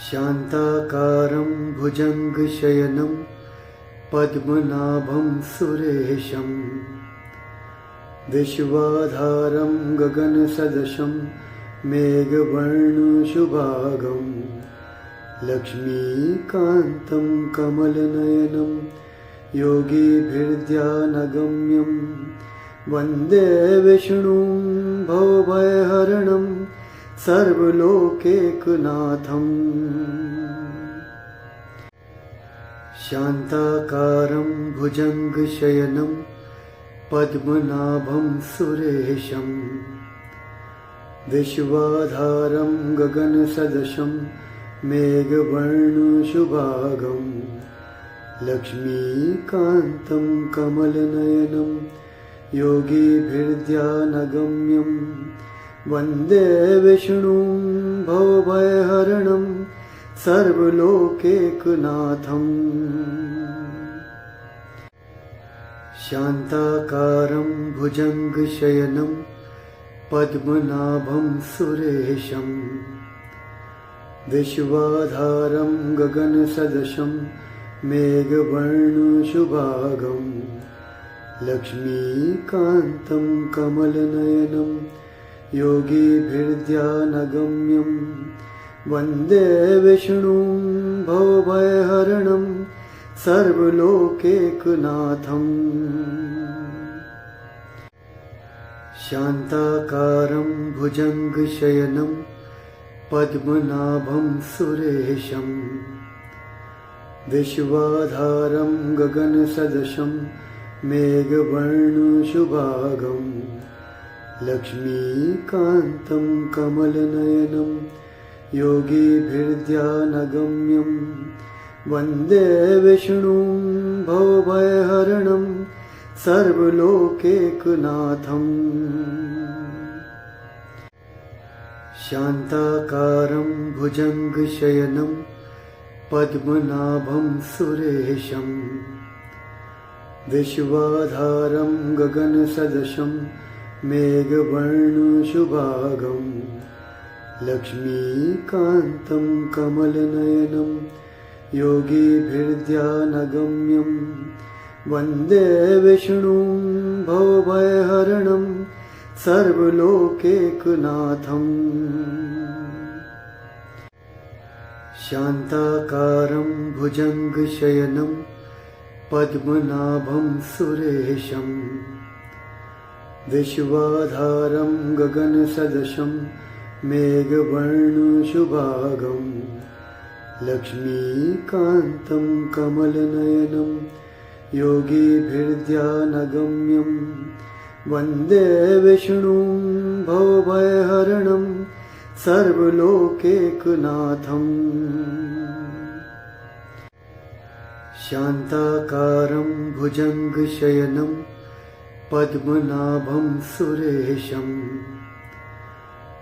शान्ताकारं भुजङ्गशयनं पद्मनाभं सुरेशं विश्वाधारं गगनसदृशं मेघवर्णशुभांगं लक्ष्मीकान्तं कमलनयनं योगिभिर्ध्यानगम्यं वन्दे विष्णुं भवभयहरणं सर्वलोकैकनाथम्। शान्ताकारं भुजङ्गशयनं पद्मनाभं सुरेशं विश्वाधारं गगनसदृशं मेघवर्णशुभांगं लक्ष्मीकान्तं कमलनयनं योगिभिर्ध्यानगम्यं वन्दे विष्णुं भवभयहरणं सर्वलोकैकनाथम्। शान्ताकारं भुजङ्गशयनं पद्मनाभं सुरेशं विश्वाधारं गगनसदृशं मेघवर्णशुभांगं लक्ष्मीकान्तं कमलनयनं योगिभिर्ध्यानगम्यं वन्दे विष्णुं भवभयहरणं सर्वलोकैकनाथम्। शान्ताकारं भुजङ्गशयनं पद्मनाभं सुरेशं विश्वाधारं गगनसदृशं मेघवर्णशुभांगं लक्ष्मीकान्तं कमलनयनं योगिभिर्ध्यानगम्यं वन्दे विष्णुं भवभयहरणं सर्वलोकैकनाथम्। शान्ताकारं भुजङ्गशयनं पद्मनाभं सुरेशं विश्वाधारं गगनसदृशं मेघवर्णशुभांगं लक्ष्मीकान्तं कमलनयनं योगिभिर्ध्यानगम्यं वन्दे विष्णुं भवभयहरणं सर्वलोकैकनाथम्। शान्ताकारं भुजङ्गशयनं पद्मनाभं सुरेशं विश्वाधारं गगनसदृशं मेघवर्णशुभांगं लक्ष्मीकान्तं कमलनयनं योगिभिर्ध्यानगम्यं वन्दे विष्णुं भवभयहरणं सर्वलोकैकनाथम्। शान्ताकारं भुजङ्गशयनं पद्मनाभं सुरेशं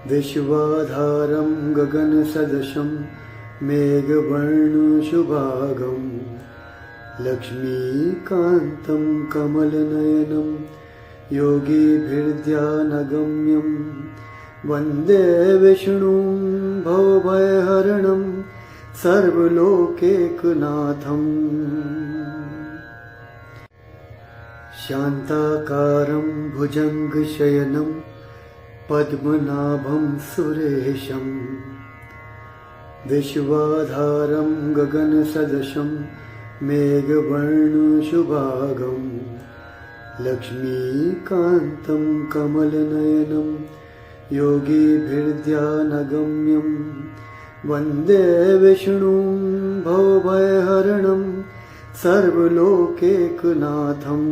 विश्वाधारं गगनसदृशं मेघवर्णशुभांगं लक्ष्मीकान्तं कमलनयनं योगिभिर्ध्यानगम्यं वन्दे विष्णुं भवभयहरणं सर्वलोकैकनाथम्। शान्ताकारं भुजङ्गशयनं पद्मनाभं सुरेशं विश्वाधारं गगनसदृशं मेघवर्णशुभांगं लक्ष्मीकान्तं कमलनयनं योगिभिर्ध्यानगम्यं वन्दे विष्णुं भवभयहरणं सर्वलोकैकनाथम्।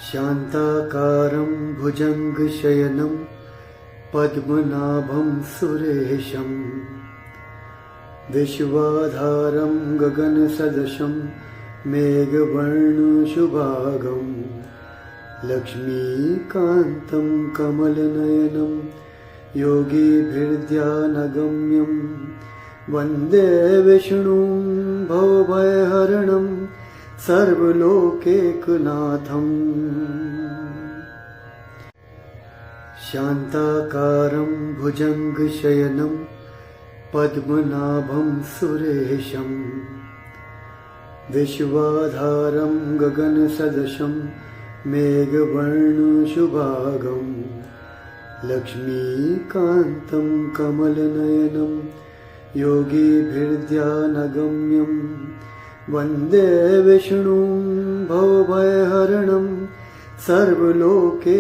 शान्ताकारं भुजङ्गशयनं पद्मनाभं सुरेशं विश्वाधारं गगनसदृशं मेघवर्णशुभांगं लक्ष्मीकान्तं कमलनयनं योगिभिर्ध्यानगम्यं वन्दे विष्णुं भवभयहरणं सर्वलोकैकनाथम्। शान्ताकारं भुजङ्गशयनं पद्मनाभं सुरेशं विश्वाधारं गगनसदृशं मेघवर्णशुभांगं लक्ष्मीकान्तं कमलनयनं योगिभिर्ध्यानगम्यं वन्दे विष्णुं भवभयहरणं सर्वलोकैकनाथम्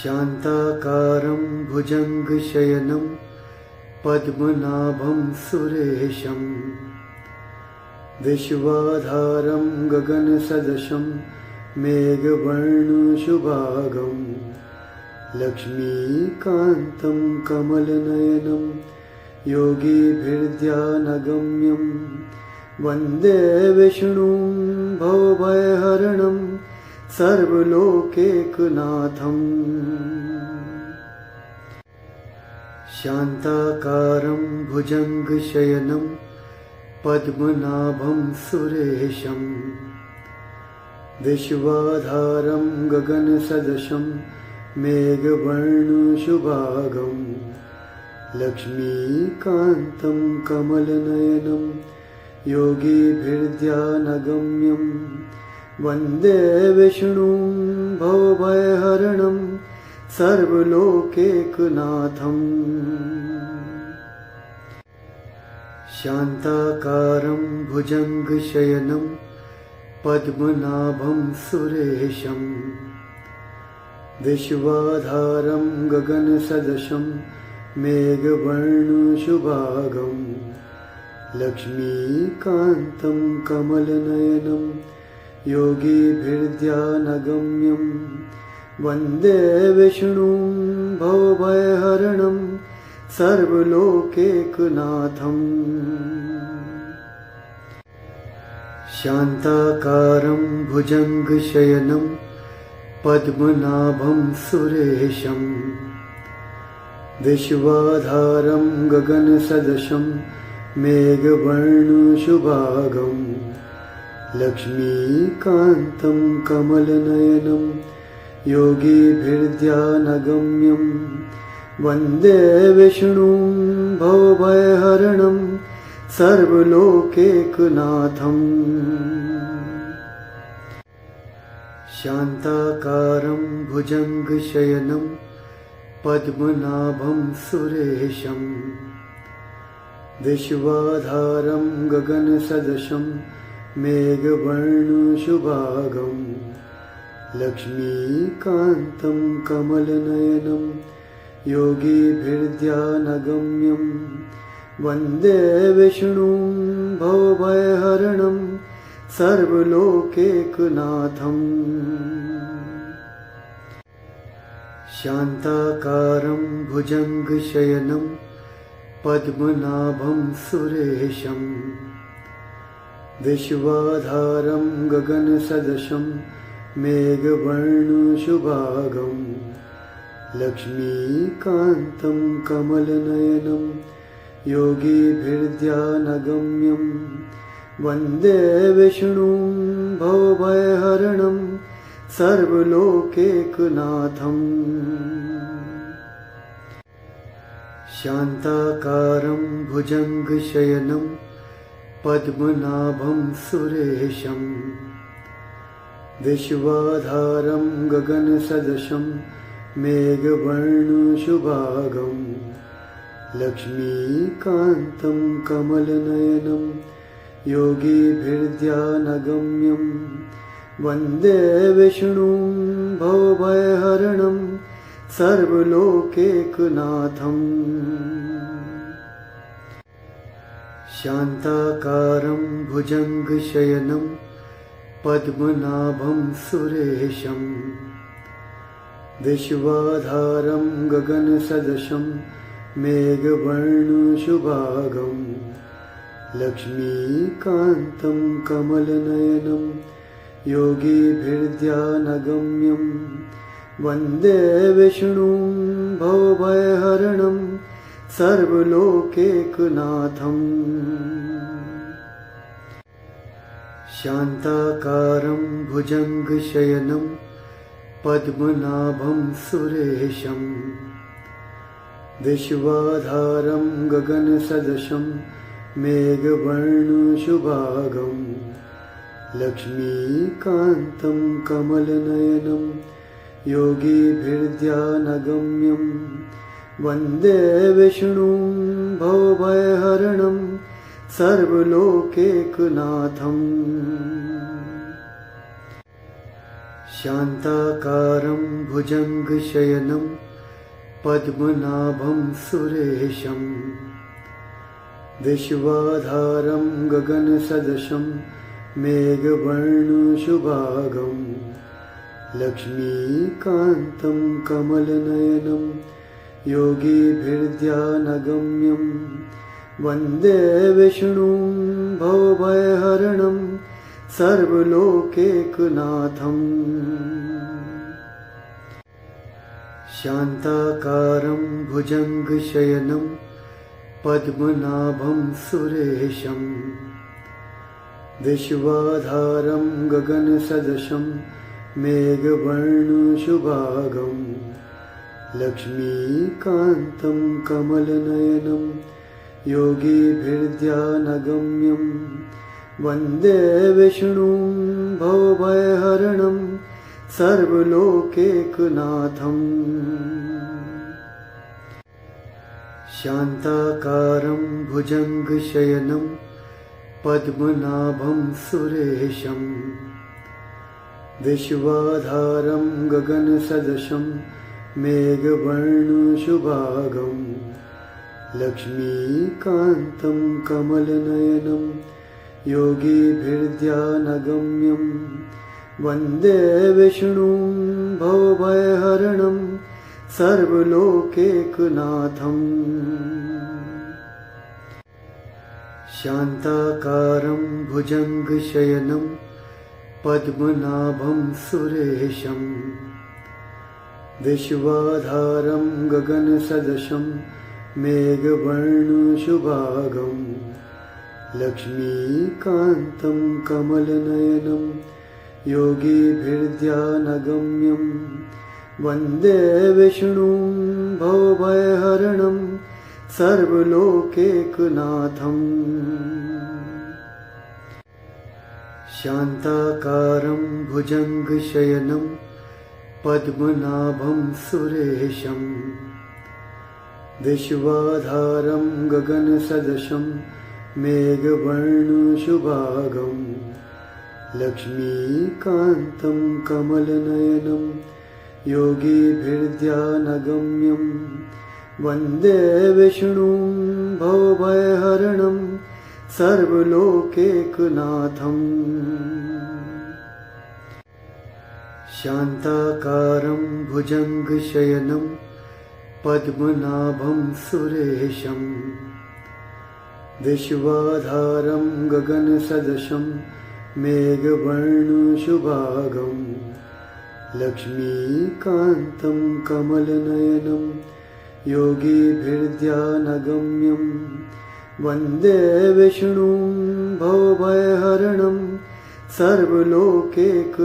शान्ताकारं भुजङ्गशयनं पद्मनाभं सुरेशं विश्वाधारं गगनसदृशं मेघवर्णशुभांगं लक्ष्मीकान्तं कमलनयनं योगिभिर्ध्यानगम्यं वन्दे विष्णुं भवभयहरणं सर्वलोकैकनाथम् शान्ताकारं भुजङ्गशयनं पद्मनाभं सुरेशं विश्वाधारं गगनसदृशं मेघवर्णशुभांगं लक्ष्मीकान्तं कमलनयनं योगिभिर्ध्यानगम्यं वन्दे विष्णुं भवभयहरणं सर्वलोकैकनाथम् शान्ताकारं भुजङ्गशयनं पद्मनाभं सुरेशं विश्वाधारं गगनसदृशं मेघवर्णशुभांगं लक्ष्मीकान्तं कमलनयनं योगिभिर्ध्यानगम्यं वन्दे विष्णुं भवभयहरणं सर्वलोकैकनाथम् शान्ताकारं भुजङ्गशयनं पद्मनाभं सुरेशं विश्वाधारं गगनसदृशं मेघवर्णशुभांगं लक्ष्मीकान्तं कमलनयनं योगिभिर्ध्यानगम्यं वन्दे विष्णुं भवभयहरणं सर्वलोकैकनाथम् शान्ताकारं भुजङ्गशयनं पद्मनाभं सुरेशं विश्वाधारं गगनसदृशं मेघवर्णशुभांगं लक्ष्मीकान्तं कमलनयनं योगिभिर्ध्यानगम्यं वन्दे विष्णुं भवभयहरणं सर्वलोकैकनाथम् शान्ताकारं भुजङ्गशयनं पद्मनाभं सुरेशं विश्वाधारं गगनसदृशं मेघवर्णशुभांगं लक्ष्मीकान्तं कमलनयनं योगिभिर्ध्यानगम्यं वन्दे विष्णुं भवभयहरणं सर्वलोकैकनाथम् शान्ताकारं भुजङ्गशयनं पद्मनाभं सुरेशं विश्वाधारं गगनसदृशं मेघवर्णशुभांगं लक्ष्मीकान्तं कमलनयनं योगिभिर्ध्यानगम्यं वन्दे विष्णुं भवभयहरणं सर्वलोकैकनाथम् शान्ताकारं भुजङ्गशयनं पद्मनाभं सुरेशं विश्वाधारं गगनसदृशं मेघवर्णशुभांगं लक्ष्मीकान्तं कमलनयनं योगिभिर्ध्यानगम्यं वन्दे विष्णुं भवभयहरणं सर्वलोकैकनाथम् शान्ताकारं भुजङ्गशयनं पद्मनाभं सुरेशं विश्वाधारं गगनसदृशं मेघवर्णशुभांगं लक्ष्मीकान्तं कमलनयनं योगिभिर्ध्यानगम्यं वन्दे विष्णुं भवभयहरणं सर्वलोकैकनाथम् शान्ताकारं भुजङ्गशयनं पद्मनाभं सुरेशं विश्वाधारं गगनसदृशं मेघवर्णशुभांगं लक्ष्मीकान्तं कमलनयनं योगिभिर्ध्यानगम्यं वन्दे विष्णुं भवभयहरणं सर्वलोकैकनाथम् शान्ताकारं भुजङ्गशयनं पद्मनाभं सुरेशं विश्वाधारं गगनसदृशं मेघवर्णशुभांगं लक्ष्मीकान्तं कमलनयनं योगिभिर्ध्यानगम्यं वन्दे विष्णुं भवभयहरणं सर्वलोकैकनाथम् शान्ताकारं भुजङ्गशयनं पद्मनाभं सुरेशं विश्वाधारं गगनसदृशं मेघवर्णशुभांगं लक्ष्मीकान्तं कमलनयनं योगिभिर्ध्यानगम्यं वन्दे विष्णुं भवभयहरणं सर्वलोकैकनाथम् शान्ताकारं भुजङ्गशयनं पद्मनाभं सुरेशं विश्वाधारं गगनसदृशं मेघवर्णशुभांगं लक्ष्मीकान्तं कमलनयनं योगिभिर्ध्यानगम्यं वन्दे विष्णुं भवभयहरणं सर्वलोकैकनाथम् शान्ताकारं भुजङ्गशयनं पद्मनाभं सुरेशं विश्वाधारं गगनसदृशं मेघवर्णशुभांगं लक्ष्मीकान्तं कमलनयनं योगिभिर्ध्यानगम्यं वन्दे विष्णुं भवभयहरणं सर्वलोकैकनाथम् शान्ताकारं भुजङ्गशयनं पद्मनाभं सुरेशं विश्वाधारं गगनसदृशं मेघवर्णशुभांगं लक्ष्मीकान्तं कमलनयनं योगिभिर्ध्यानगम्यं वन्दे विष्णुं भवभयहरणं सर्वलोकैकनाथम्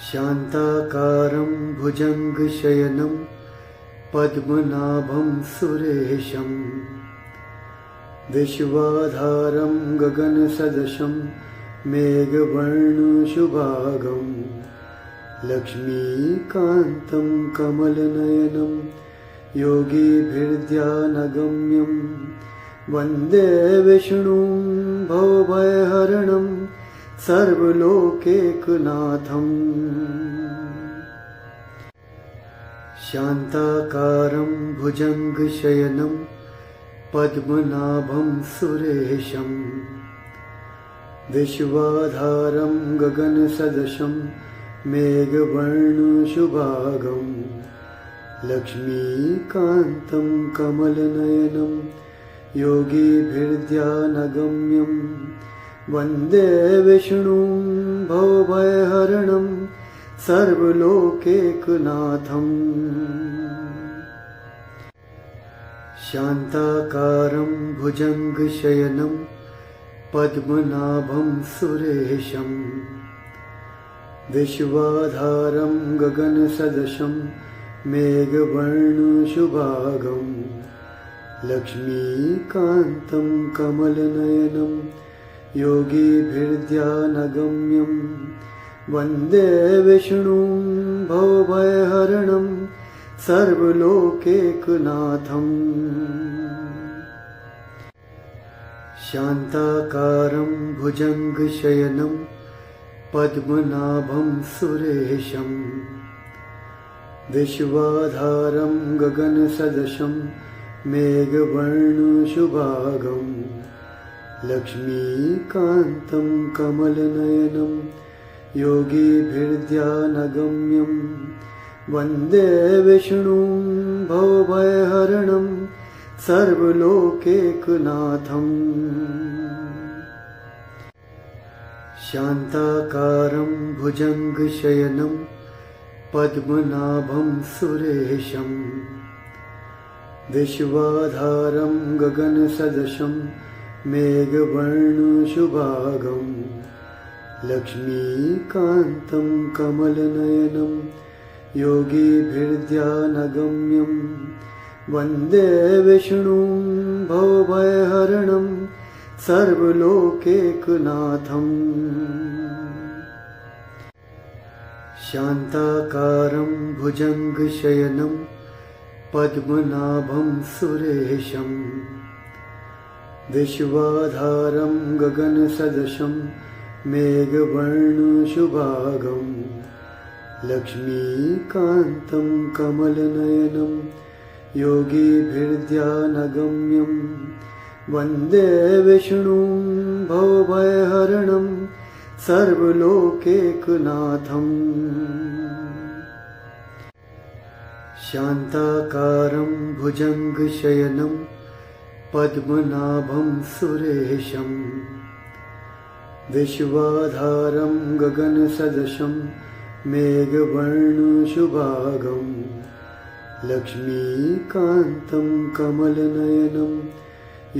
शान्ताकारं भुजङ्गशयनं पद्मनाभं सुरेशं विश्वाधारं गगनसदृशं मेघवर्णशुभांगं लक्ष्मीकान्तं कमलनयनं योगिभिर्ध्यानगम्यं वन्दे विष्णुं भवभयहरणं सर्वलोकैकनाथम् शान्ताकारं भुजङ्गशयनं पद्मनाभं सुरेशं विश्वाधारं गगनसदृशं मेघवर्णशुभांगं लक्ष्मीकान्तं कमलनयनं योगिभिर्ध्यानगम्यं वन्दे विष्णुं भवभयहरणं सर्वलोकैकनाथम् शान्ताकारं भुजङ्गशयनं पद्मनाभं सुरेशं विश्वाधारं गगनसदृशं मेघवर्णशुभांगं लक्ष्मीकान्तं कमलनयनं योगिभिर्ध्यानगम्यं वन्दे विष्णुं भवभयहरणं सर्वलोकैकनाथम्। शान्ताकारं भुजङ्गशयनं पद्मनाभं सुरेशं विश्वाधारं गगनसदृशं मेघवर्णशुभांगं लक्ष्मीकान्तं कमलनयनं योगिभिर्ध्यानगम्यं वन्दे विष्णुं भवभयहरणं सर्वलोकैकनाथम्। शान्ताकारं भुजङ्गशयनं पद्मनाभं सुरेशं विश्वाधारं गगनसदृशं मेघवर्णशुभांगं लक्ष्मीकान्तं कमलनयनं योगिभिर्ध्यानगम्यं वन्दे विष्णुं भवभयहरणं सर्वलोकैकनाथम्। शान्ताकारं भुजङ्गशयनं पद्मनाभं सुरेशं विश्वाधारं गगनसदृशं मेघवर्णशुभांगं लक्ष्मीकान्तं कमलनयनं योगिभिर्ध्यानगम्यं वन्दे विष्णुं भवभयहरणं सर्वलोकैकनाथम्। शान्ताकारं भुजङ्गशयनं पद्मनाभं सुरेशं विश्वाधारं गगनसदृशं मेघवर्णशुभांगं लक्ष्मीकान्तं कमलनयनं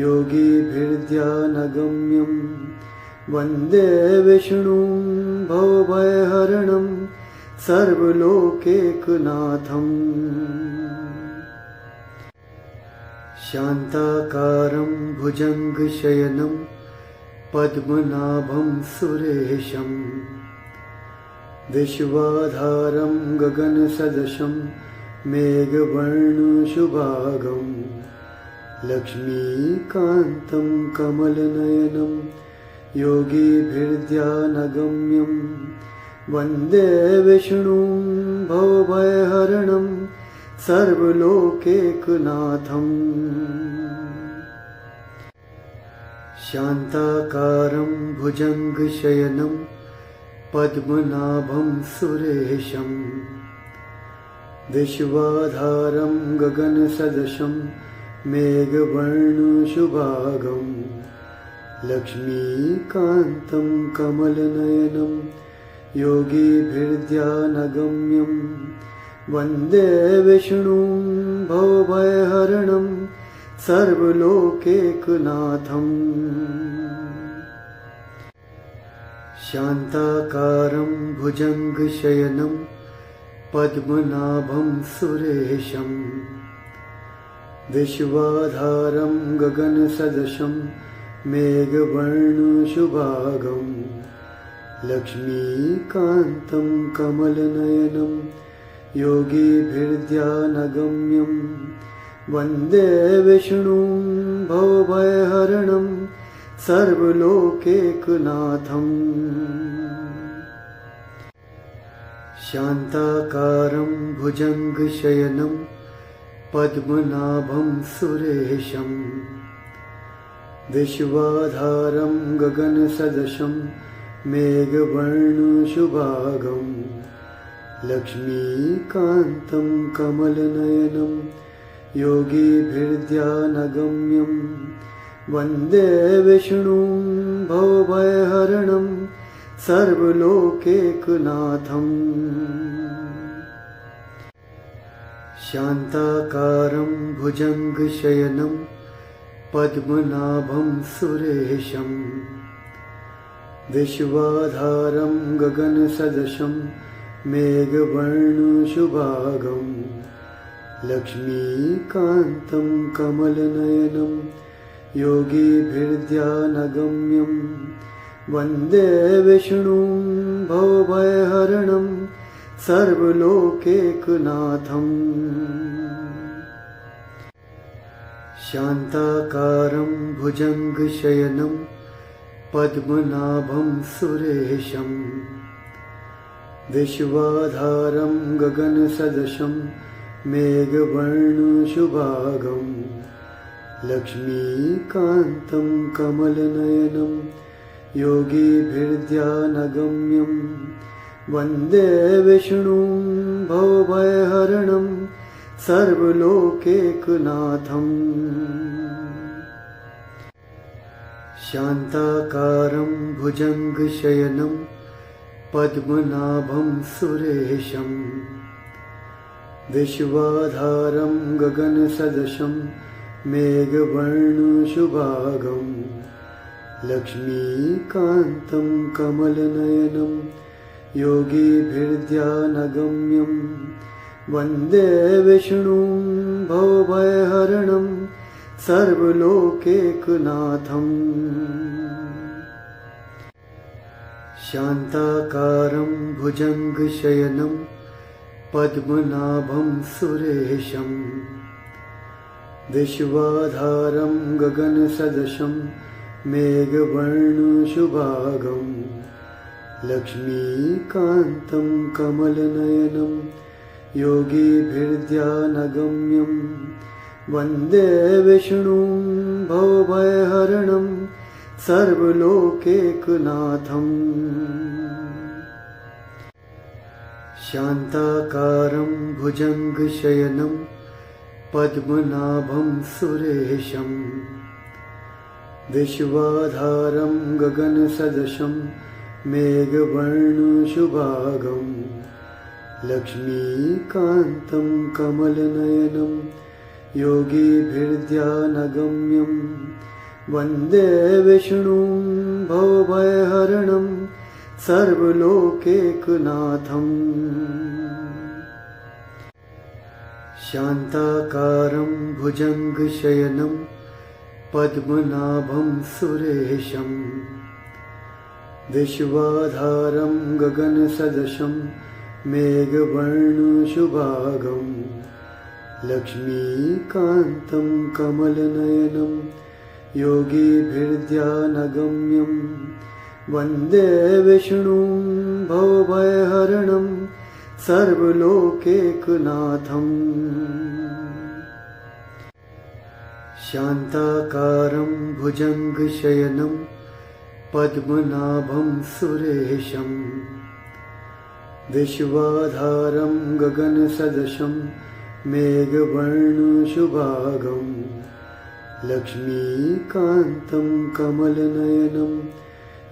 योगिभिर्ध्यानगम्यं वन्दे विष्णुं भवभयहरणं सर्वलोकैकनाथम्। शान्ताकारं भुजङ्गशयनं पद्मनाभं सुरेशं विश्वाधारं गगनसदृशं मेघवर्णशुभांगं लक्ष्मीकान्तं कमलनयनं योगिभिर्ध्यानगम्यं वन्दे विष्णुं भवभयहरणं सर्वलोकैकनाथम्। शान्ताकारं भुजङ्गशयनं पद्मनाभं सुरेशं विश्वाधारं गगनसदृशं मेघवर्णशुभांगं लक्ष्मीकान्तं कमलनयनं योगिभिर्ध्यानगम्यं वन्दे विष्णुं भवभयहरणं सर्वलोकैकनाथम्। शान्ताकारं भुजङ्गशयनं पद्मनाभं सुरेशं विश्वाधारं गगनसदृशं मेघवर्णशुभांगं लक्ष्मीकान्तं कमलनयनं योगिभिर्ध्यानगम्यं वन्दे विष्णुं भवभयहरणं सर्वलोकैकनाथम्। शान्ताकारं भुजङ्गशयनं पद्मनाभं सुरेशं विश्वाधारं गगनसदृशं मेघवर्णशुभांगं लक्ष्मीकान्तं कमलनयनं योगिभिर्ध्यानगम्यं वन्दे विष्णुं भवभयहरणं सर्वलोकैकनाथम्। शान्ताकारं भुजङ्गशयनं पद्मनाभं सुरेशं विश्वाधारं गगनसदृशं मेघवर्णशुभांगं लक्ष्मीकान्तं कमलनयनं योगिभिर्ध्यानगम्यं वन्दे विष्णुं भवभयहरणं सर्वलोकैकनाथम्। शान्ताकारं भुजङ्गशयनं पद्मनाभं सुरेशं विश्वाधारं गगनसदृशं मेघवर्णशुभांगं लक्ष्मीकान्तं कमलनयनं योगिभिर्ध्यानगम्यं वन्दे विष्णुं भवभयहरणं सर्वलोकैकनाथम्। शान्ताकारं भुजङ्गशयनं पद्मनाभं सुरेशं विश्वाधारं गगनसदृशं मेघवर्णशुभांगं लक्ष्मीकान्तं कमलनयनं योगिभिर्ध्यानगम्यं वन्दे विष्णुं भवभयहरणं सर्वलोकैकनाथम्। शान्ताकारं भुजङ्गशयनं पद्मनाभं सुरेशं विश्वाधारं गगनसदृशं मेघवर्णशुभांगं लक्ष्मीकान्तं कमलनयनं योगिभिर्ध्यानगम्यं वन्दे विष्णुं भवभयहरणं सर्वलोकैकनाथम्। शान्ताकारं भुजङ्गशयनं पद्मनाभं सुरेशं विश्वाधारं गगनसदृशं मेघवर्णशुभांगं लक्ष्मीकान्तं कमलनयनं योगिभिर्ध्यानगम्यं वन्दे विष्णुं भवभयहरणं सर्वलोकैकनाथम्। शान्ताकारं भुजङ्गशयनं पद्मनाभं सुरेशं विश्वाधारं गगनसदृशं मेघवर्णशुभांगं लक्ष्मीकान्तं कमलनयनं योगिभिर्ध्यानगम्यं वन्दे विष्णुं भवभयहरणं सर्वलोकैकनाथम्। शान्ताकारं भुजङ्गशयनं पद्मनाभं सुरेशं विश्वाधारं गगनसदृशं मेघवर्णशुभांगं लक्ष्मीकान्तं कमलनयनं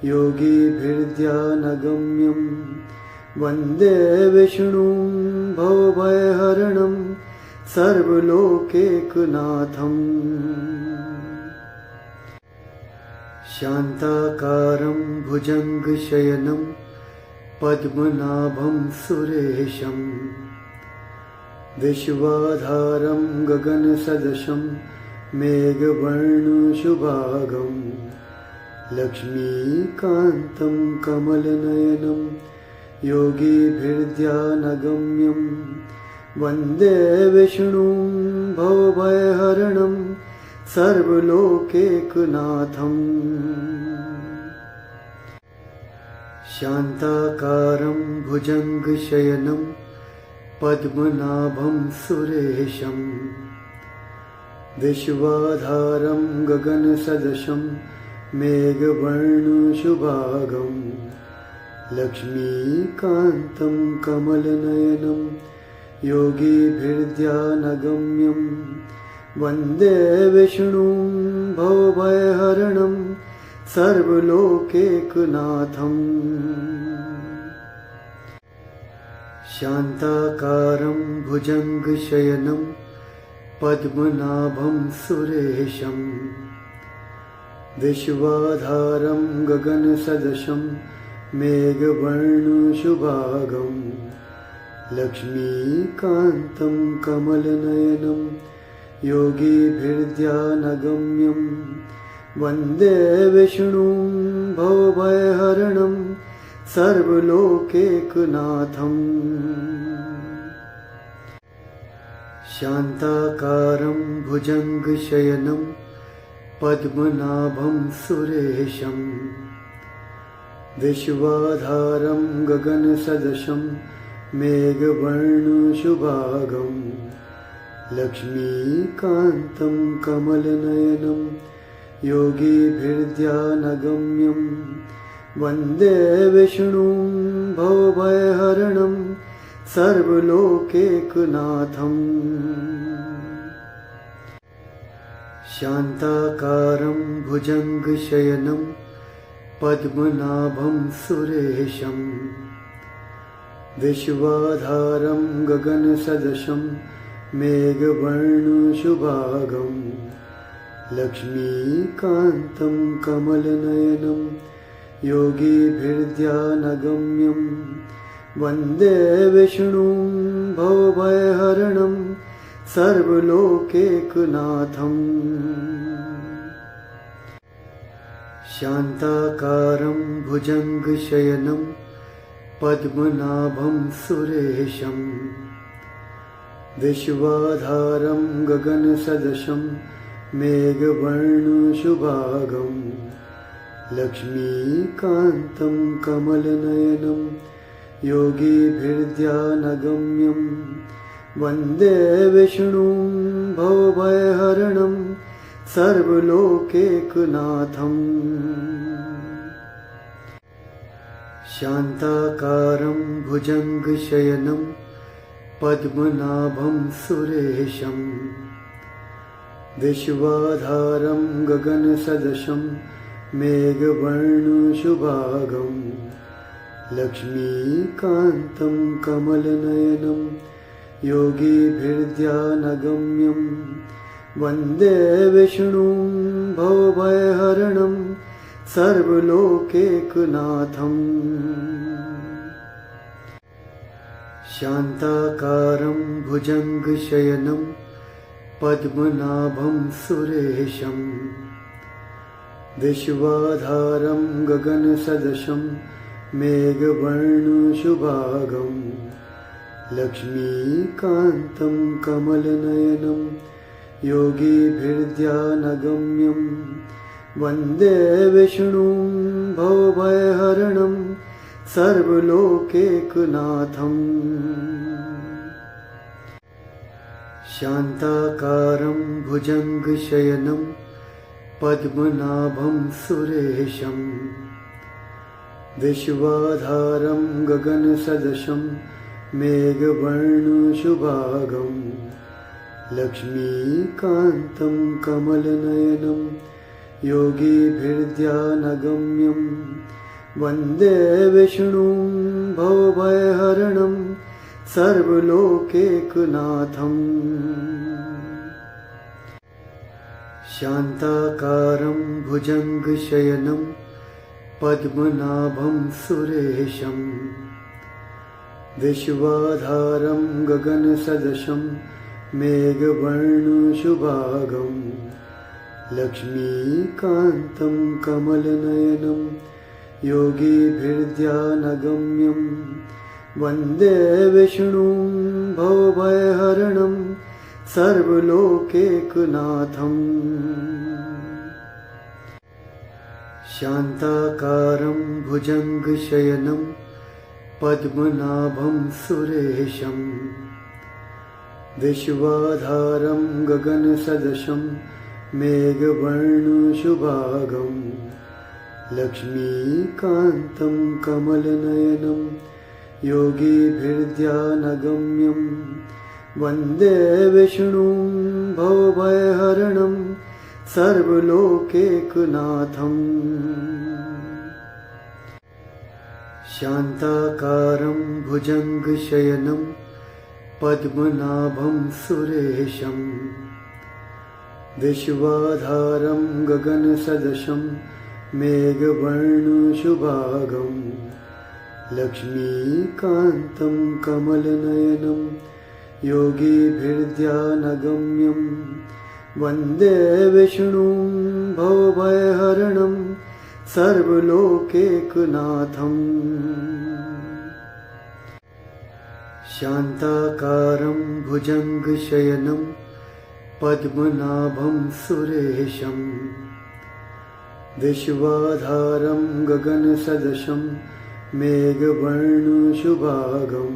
योगिभिर्ध्यानगम्यं वन्दे विष्णुं भवभयहरणं सर्वलोकैकनाथम्। शान्ताकारं भुजङ्गशयनं पद्मनाभं सुरेशं विश्वाधारं गगनसदृशं मेघवर्णशुभांगं लक्ष्मीकान्तं कमलनयनं योगिभिर्ध्यानगम्यं वन्दे विष्णुं भवभयहरणं सर्वलोकैकनाथम्। शान्ताकारं भुजङ्गशयनं पद्मनाभं सुरेशं विश्वाधारं गगनसदृशं मेघवर्णशुभांगं लक्ष्मीकान्तं कमलनयनं योगिभिर्ध्यानगम्यं वन्दे विष्णुं भवभयहरणं सर्वलोकैकनाथम्। शान्ताकारं भुजङ्गशयनं पद्मनाभं सुरेशं विश्वाधारं गगनसदृशं मेघवर्णशुभांगं लक्ष्मीकान्तं कमलनयनं योगिभिर्ध्यानगम्यं वन्दे विष्णुं भवभयहरणं सर्वलोकैकनाथम् शान्ताकारं भुजङ्गशयनं पद्मनाभं सुरेशं विश्वाधारं गगनसदृशं मेघवर्णशुभांगं लक्ष्मीकान्तं कमलनयनं योगिभिर्ध्यानगम्यं वन्दे विष्णुं भवभयहरणं सर्वलोकैकनाथम् शान्ताकारं भुजङ्गशयनं पद्मनाभं सुरेशं विश्वाधारं गगनसदृशं मेघवर्णशुभांगं लक्ष्मीकान्तं कमलनयनं योगिभिर्ध्यानगम्यं वन्दे विष्णुं भवभयहरणं सर्वलोकैकनाथम् शान्ताकारं भुजङ्गशयनं पद्मनाभं सुरेशं विश्वाधारं गगनसदृशं मेघवर्णशुभांगं लक्ष्मीकान्तं कमलनयनं योगिभिर्ध्यानगम्यं वन्दे विष्णुं भवभयहरणं सर्वलोकैकनाथम् शान्ताकारं भुजङ्गशयनं पद्मनाभं सुरेशं विश्वाधारं गगनसदृशं मेघवर्णशुभांगं लक्ष्मीकान्तं कमलनयनं योगिभिर्ध्यानगम्यं वन्दे विष्णुं भवभयहरणं सर्वलोकैकनाथम् शान्ताकारं भुजङ्गशयनं पद्मनाभं सुरेशं विश्वाधारं गगनसदृशं मेघवर्णशुभांगं लक्ष्मीकान्तं कमलनयनं योगिभिर्ध्यानगम्यं वन्दे विष्णुं भवभयहरणं सर्वलोकैकनाथम् शान्ताकारं भुजङ्गशयनं पद्मनाभं सुरेशं विश्वाधारं गगनसदृशं मेघवर्णशुभांगं लक्ष्मीकान्तं कमलनयनं योगिभिर्ध्यानगम्यं वन्दे विष्णुं भवभयहरणं सर्वलोकैकनाथम् शान्ताकारं भुजङ्गशयनं पद्मनाभं सुरेशं विश्वाधारं गगनसदृशं मेघवर्णशुभांगं लक्ष्मीकान्तं कमलनयनं योगिभिर्ध्यानगम्यं वन्दे विष्णुं भवभयहरणं सर्वलोकैकनाथम् शान्ताकारं भुजङ्गशयनं पद्मनाभं सुरेशं विश्वाधारं गगनसदृशं मेघवर्णशुभांगं लक्ष्मीकान्तं कमलनयनं योगिभिर्ध्यानगम्यं वन्दे विष्णुं भवभयहरणं सर्वलोकैकनाथम् शान्ताकारं भुजङ्गशयनं पद्मनाभं सुरेशं विश्वाधारं गगनसदृशं मेघवर्णशुभांगं लक्ष्मीकान्तं कमलनयनं योगिभिर्ध्यानगम्यं वन्दे विष्णुं भवभयहरणं सर्वलोकैकनाथम्। शान्ताकारं भुजङ्गशयनं पद्मनाभं सुरेशं विश्वाधारं गगनसदृशं मेघवर्णशुभांगं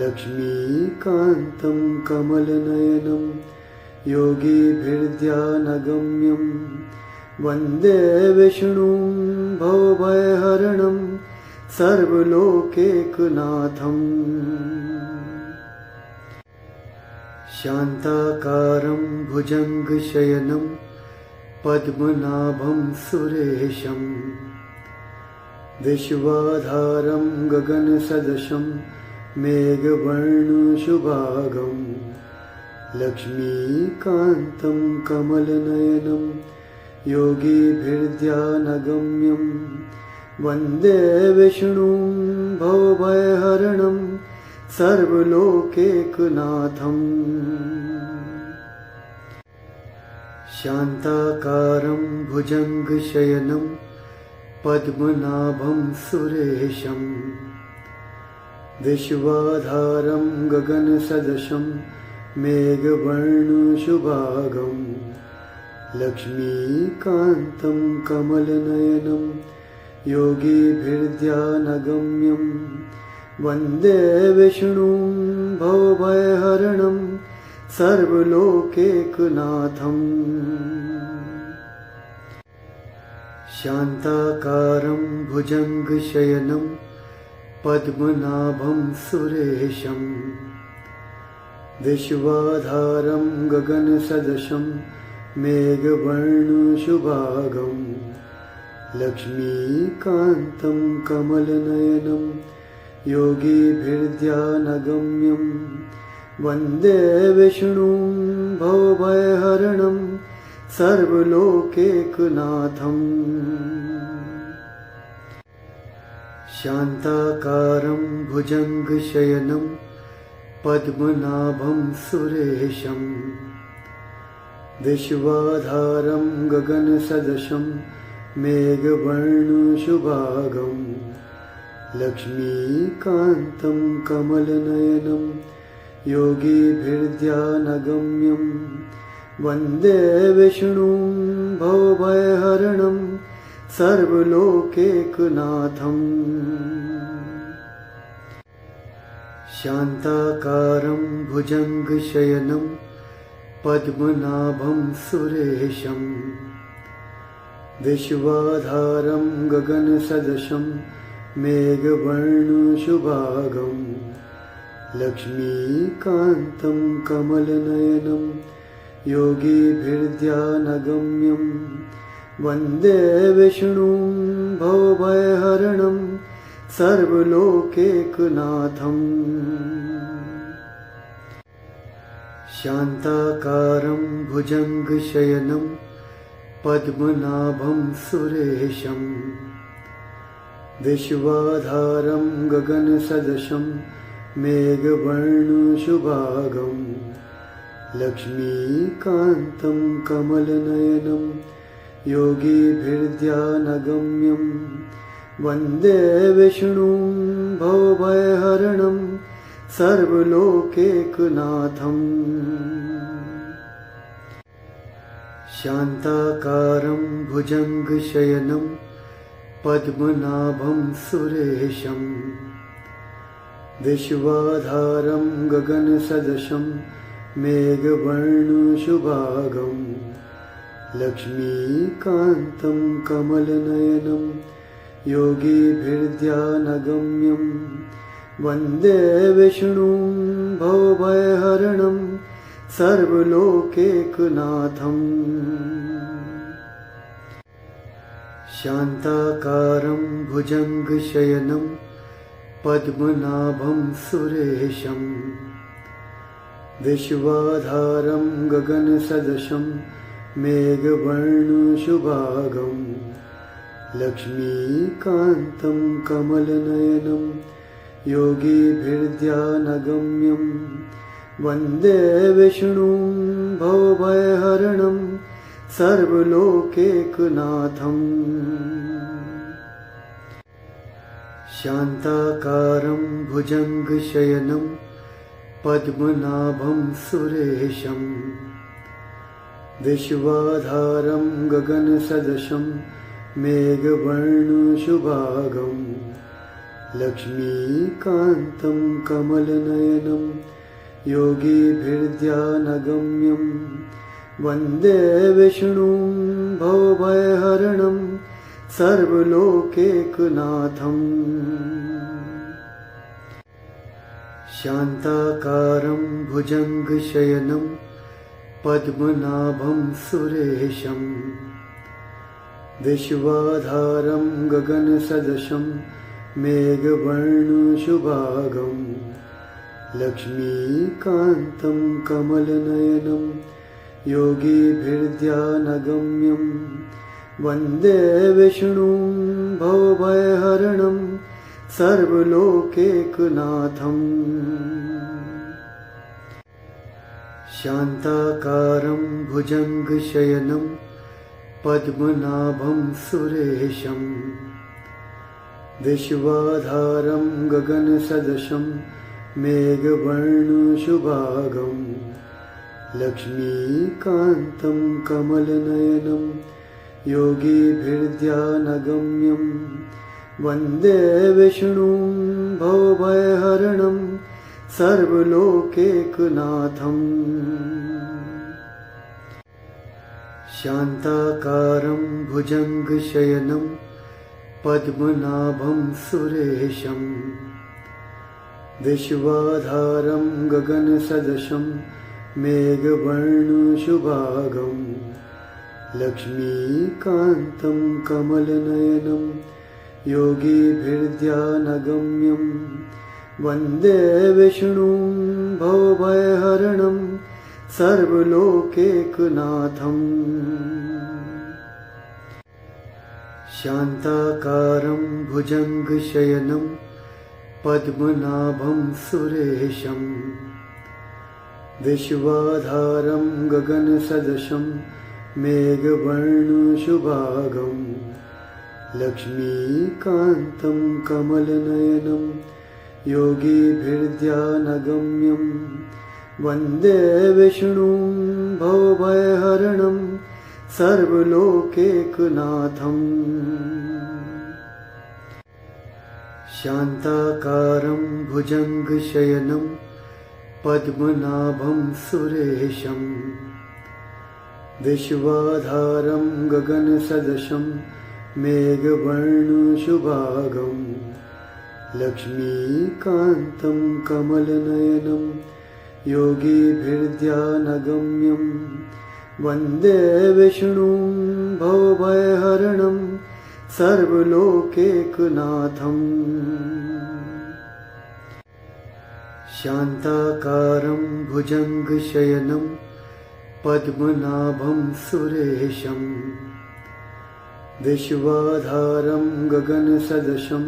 लक्ष्मीकान्तं कमलनयनं योगिभिर्ध्यानगम्यं वन्दे विष्णुं भवभयहरणं सर्वलोकैकनाथम्। शान्ताकारं भुजङ्गशयनं पद्मनाभं सुरेशं विश्वाधारं गगनसदृशं मेघवर्णशुभांगं लक्ष्मीकान्तं कमलनयनं योगिभिर्ध्यानगम्यं वन्दे विष्णुं भवभयहरणं सर्वलोकैकनाथम्। शान्ताकारं भुजङ्गशयनं पद्मनाभं सुरेशं विश्वाधारं गगनसदृशं मेघवर्णशुभांगं लक्ष्मीकान्तं कमलनयनं योगिभिर्ध्यानगम्यं वन्दे विष्णुं भवभयहरणं सर्वलोकैकनाथम्। शान्ताकारं भुजङ्गशयनं पद्मनाभं सुरेशं विश्वाधारं गगनसदृशं मेघवर्णशुभांगं लक्ष्मीकान्तं कमलनयनं योगिभिर्ध्यानगम्यं वन्दे विष्णुं भवभयहरणं सर्वलोकैकनाथम्। शान्ताकारं भुजङ्गशयनं पद्मनाभं सुरेशं विश्वाधारं गगनसदृशं मेघवर्णशुभांगं लक्ष्मीकान्तं कमलनयनं योगिभिर्ध्यानगम्यं वन्दे विष्णुं भवभयहरणं सर्वलोकैकनाथम्। शान्ताकारं भुजङ्गशयनं पद्मनाभं सुरेशं विश्वाधारं गगनसदृशं मेघवर्णशुभांगं लक्ष्मीकान्तं कमलनयनं योगिभिर्ध्यानगम्यं वन्दे विष्णुं भवभयहरणं सर्वलोकैकनाथम्। शान्ताकारं भुजङ्गशयनं पद्मनाभं सुरेशं विश्वाधारं गगनसदृशं मेघवर्णशुभांगं लक्ष्मीकान्तं कमलनयनं योगिभिर्ध्यानगम्यं वन्दे विष्णुं भवभयहरणं सर्वलोकैकनाथम्। शान्ताकारं भुजङ्गशयनं पद्मनाभं सुरेशं विश्वाधारं गगनसदृशं मेघवर्णशुभांगं लक्ष्मीकान्तं कमलनयनं योगिभिर्ध्यानगम्यं वन्दे विष्णुं भवभयहरणं सर्वलोकैकनाथम्। शान्ताकारं भुजङ्गशयनं पद्मनाभं सुरेशं विश्वाधारं गगनसदृशं मेघवर्णशुभांगं लक्ष्मीकान्तं कमलनयनं योगिभिर्ध्यानगम्यं वन्दे विष्णुं भवभयहरणं सर्वलोकैकनाथम्। शान्ताकारं भुजङ्गशयनं पद्मनाभं सुरेशं विश्वाधारं गगनसदृशं मेघवर्णशुभांगं लक्ष्मीकान्तं कमलनयनं योगिभिर्ध्यानगम्यं वन्दे विष्णुं भवभयहरणं सर्वलोकैकनाथम्। शान्ताकारं भुजङ्गशयनं पद्मनाभं सुरेशं विश्वाधारं गगनसदृशं मेघवर्णशुभांगं लक्ष्मीकान्तं कमलनयनं योगिभिर्ध्यानगम्यं वन्दे विष्णुं भवभयहरणं सर्वलोकैकनाथम्। शान्ताकारं भुजङ्गशयनं पद्मनाभं सुरेशं विश्वाधारं गगनसदृशं मेघवर्णशुभांगं लक्ष्मीकान्तं कमलनयनं योगिभिर्ध्यानगम्यं वन्दे विष्णुं भवभयहरणं सर्वलोकैकनाथम्। शान्ताकारं भुजङ्गशयनं पद्मनाभं सुरेशं विश्वाधारं गगनसदृशं मेघवर्णशुभांगं लक्ष्मीकान्तं कमलनयनं योगिभिर्ध्यानगम्यं वन्दे विष्णुं भवभयहरणं सर्वलोकैकनाथम्। शान्ताकारं भुजङ्गशयनं पद्मनाभं सुरेशं विश्वाधारं गगनसदृशं मेघवर्णशुभांगं लक्ष्मीकान्तं कमलनयनं योगिभिर्ध्यानगम्यं वन्दे विष्णुं भवभयहरणं सर्वलोकैकनाथम्। शान्ताकारं भुजङ्गशयनं पद्मनाभं सुरेशं विश्वाधारं गगनसदृशं मेघवर्णशुभांगं लक्ष्मीकान्तं कमलनयनं योगिभिर्ध्यानगम्यं वन्दे विष्णुं भवभयहरणं सर्वलोकैकनाथम्। शान्ताकारं भुजङ्गशयनं पद्मनाभं सुरेशं विश्वाधारं गगनसदृशं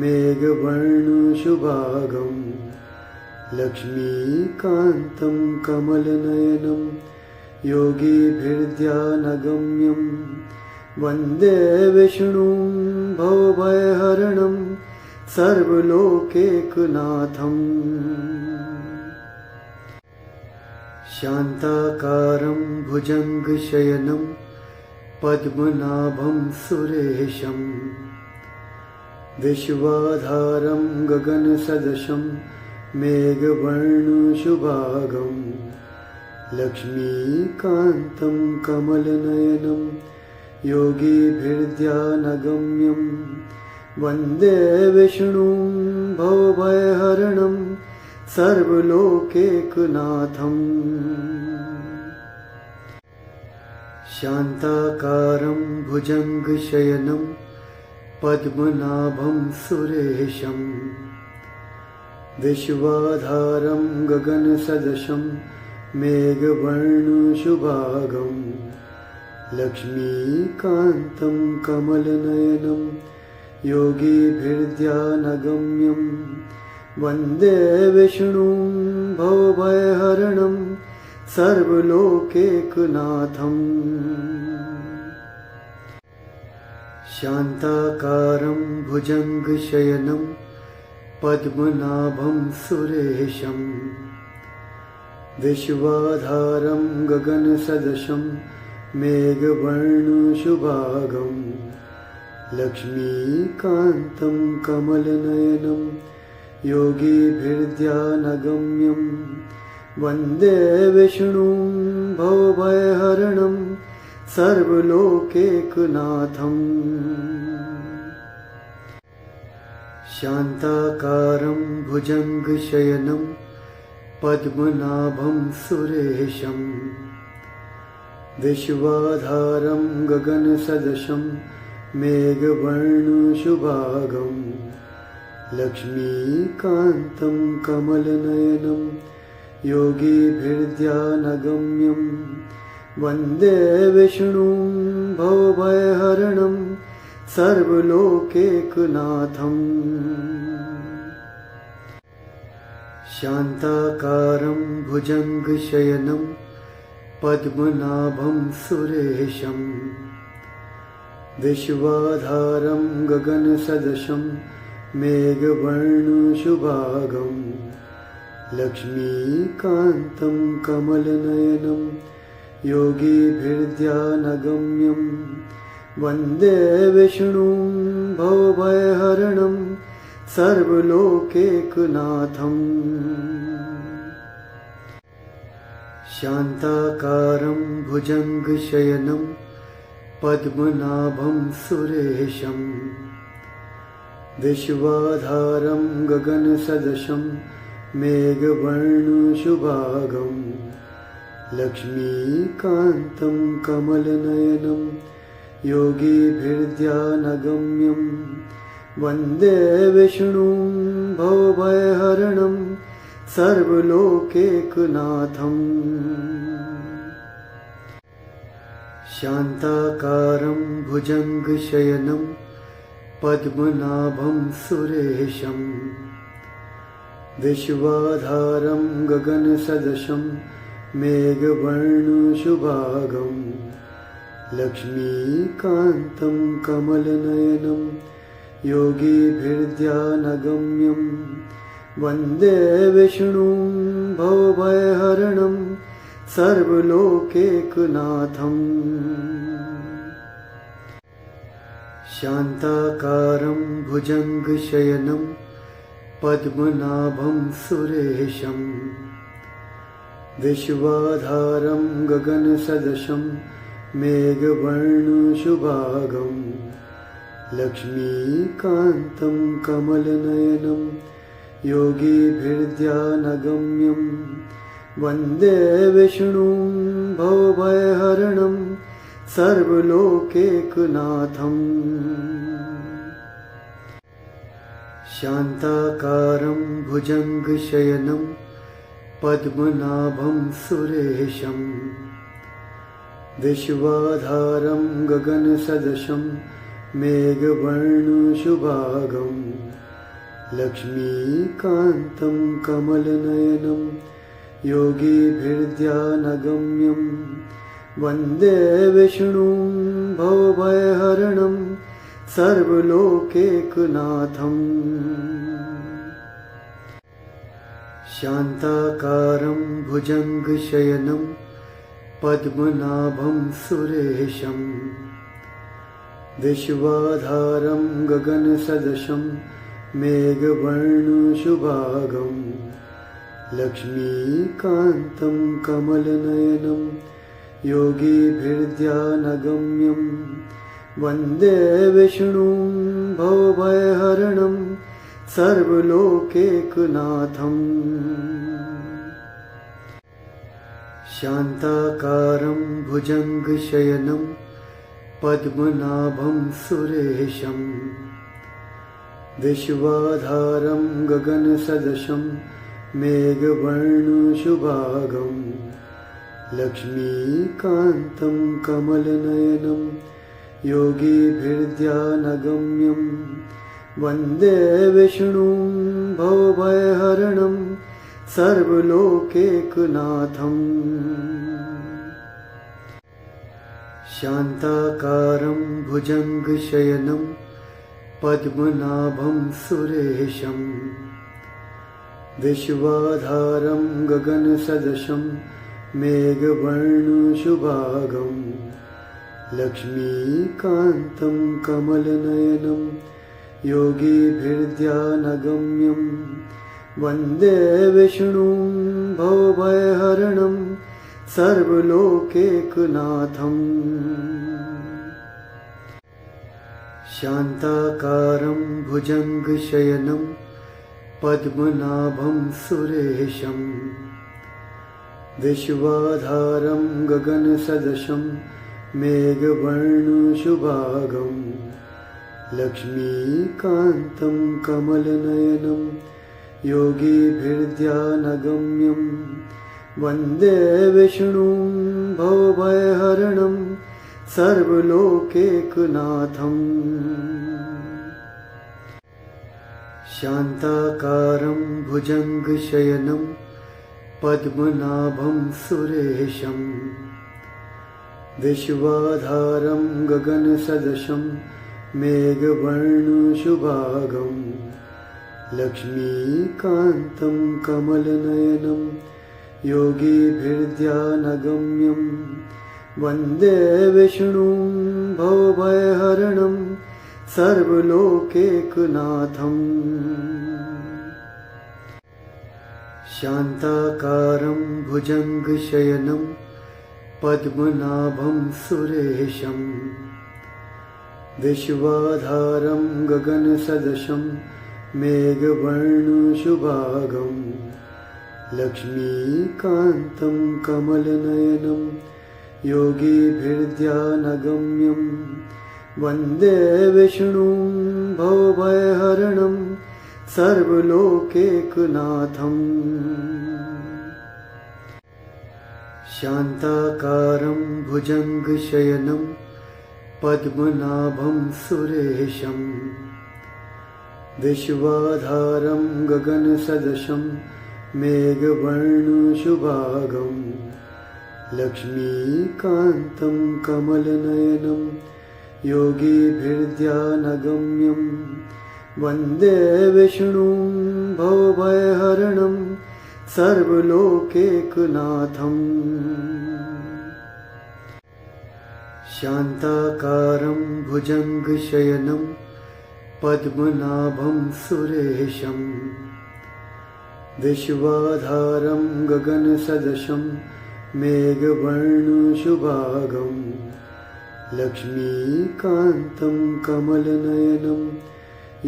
मेघवर्णशुभांगं लक्ष्मीकान्तं कमलनयनं योगिभिर्ध्यानगम्यं वन्दे विष्णुं भवभयहरणं सर्वलोकैकनाथम्। शान्ताकारं भुजङ्गशयनं पद्मनाभं सुरेशं विश्वाधारं गगनसदृशं मेघवर्णशुभांगं लक्ष्मीकान्तं कमलनयनं योगिभिर्ध्यानगम्यं वन्दे विष्णुं भवभयहरणं सर्वलोकैकनाथम्। शान्ताकारं भुजङ्गशयनं पद्मनाभं सुरेशं विश्वाधारं गगनसदृशं मेघवर्णशुभांगं लक्ष्मीकान्तं कमलनयनं योगिभिर्ध्यानगम्यं वन्दे विष्णुं भवभयहरणं सर्वलोकैकनाथम् शान्ताकारं भुजङ्गशयनं पद्मनाभं सुरेशं विश्वाधारं गगनसदृशं मेघवर्णशुभांगं लक्ष्मीकान्तं कमलनयनं योगिभिर्ध्यानगम्यं वन्दे विष्णुं भवभयहरणं सर्वलोकैकनाथम् शान्ताकारं भुजङ्गशयनं पद्मनाभं सुरेशं विश्वाधारं गगनसदृशं मेघवर्णशुभांगं लक्ष्मीकान्तं कमलनयनं योगिभिर्ध्यानगम्यं वन्दे विष्णुं भवभयहरणं सर्वलोकैकनाथम् शान्ताकारं भुजङ्गशयनं पद्मनाभं सुरेशं विश्वाधारं गगनसदृशं मेघवर्णशुभांगं लक्ष्मीकान्तं कमलनयनं योगिभिर्ध्यानगम्यं वन्दे विष्णुं भवभयहरणं सर्वलोकैकनाथम् शान्ताकारं भुजङ्गशयनं पद्मनाभं सुरेशं विश्वाधारं गगनसदृशं मेघवर्णशुभांगं लक्ष्मीकान्तं कमलनयनं योगिभिर्ध्यानगम्यं वन्दे विष्णुं भवभयहरणं सर्वलोकैकनाथम् शान्ताकारं भुजङ्गशयनं पद्मनाभं सुरेशं विश्वाधारं गगनसदृशं मेघवर्णशुभांगं लक्ष्मीकान्तं कमलनयनं योगिभिर्ध्यानगम्यं वन्दे विष्णुं भवभयहरणं सर्वलोकैकनाथम् शान्ताकारं भुजङ्गशयनं पद्मनाभं सुरेशं विश्वाधारं गगनसदृशं मेघवर्णशुभांगं लक्ष्मीकान्तं कमलनयनं योगिभिर्ध्यानगम्यं वन्दे विष्णुं भवभयहरणं सर्वलोकैकनाथम् शान्ताकारं भुजङ्गशयनं पद्मनाभं सुरेशं विश्वाधारं गगनसदृशं मेघवर्णशुभांगं लक्ष्मीकान्तं कमलनयनं योगिभिर्ध्यानगम्यं वन्दे विष्णुं भवभयहरणं सर्वलोकैकनाथम् शान्ताकारं भुजङ्गशयनं पद्मनाभं सुरेशं विश्वाधारं गगनसदृशं मेघवर्णशुभांगं लक्ष्मीकान्तं कमलनयनं योगिभिर्ध्यानगम्यं वन्दे विष्णुं भवभयहरणं सर्वलोकैकनाथम् शान्ताकारं भुजङ्गशयनं पद्मनाभं सुरेशं विश्वाधारं गगनसदृशं मेघवर्णशुभांगं लक्ष्मीकान्तं कमलनयनं योगिभिर्ध्यानगम्यं वन्दे विष्णुं भवभयहरणं सर्वलोकैकनाथम् शान्ताकारं भुजङ्गशयनं पद्मनाभं सुरेशं विश्वाधारं गगनसदृशं मेघवर्णशुभांगं लक्ष्मीकान्तं कमलनयनं योगिभिर्ध्यानगम्यं वन्दे विष्णुं भवभयहरणं सर्वलोकैकनाथम् शान्ताकारं भुजङ्गशयनं पद्मनाभं सुरेशं विश्वाधारं गगनसदृशं मेघवर्णशुभांगं लक्ष्मीकान्तं कमलनयनं योगिभिर्ध्यानगम्यं वन्दे विष्णुं भवभयहरणं सर्वलोकैकनाथम् शान्ताकारं भुजङ्गशयनं पद्मनाभं सुरेशं विश्वाधारं गगनसदृशं मेघवर्णशुभांगं लक्ष्मीकान्तं कमलनयनं योगिभिर्ध्यानगम्यं वन्दे विष्णुं भवभयहरणं सर्वलोकैकनाथम् शान्ताकारं भुजङ्गशयनं पद्मनाभं सुरेशं विश्वाधारं गगनसदृशं मेघवर्णशुभांगं लक्ष्मीकान्तं कमलनयनं योगिभिर्ध्यानगम्यं वन्दे विष्णुं भवभयहरणं सर्वलोकैकनाथम् शान्ताकारं भुजङ्गशयनं पद्मनाभं सुरेशं विश्वाधारं गगनसदृशं मेघवर्णशुभांगं लक्ष्मीकान्तं कमलनयनं योगिभिर्ध्यानगम्यं वन्दे विष्णुं भवभयहरणं सर्वलोकैकनाथम् शान्ताकारं भुजङ्गशयनं पद्मनाभं सुरेशं विश्वाधारं गगनसदृशं मेघवर्णशुभांगं लक्ष्मीकान्तं कमलनयनं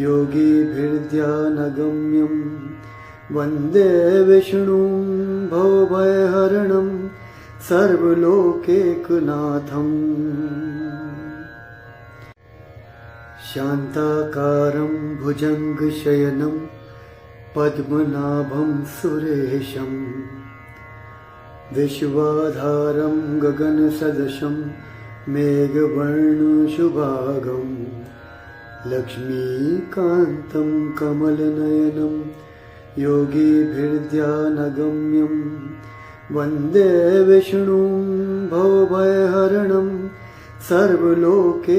योगिभिर्ध्यानगम्यं वन्दे विष्णुं भवभयहरणं सर्वलोकैकनाथम् शान्ताकारं भुजङ्गशयनं पद्मनाभं सुरेशं विश्वाधारं गगनसदृशं मेघवर्णशुभांगं लक्ष्मीकान्तं कमलनयनं योगिभिर्ध्यानगम्यं वन्दे विष्णुं भवभयहरणं सर्वलोकैकनाथम्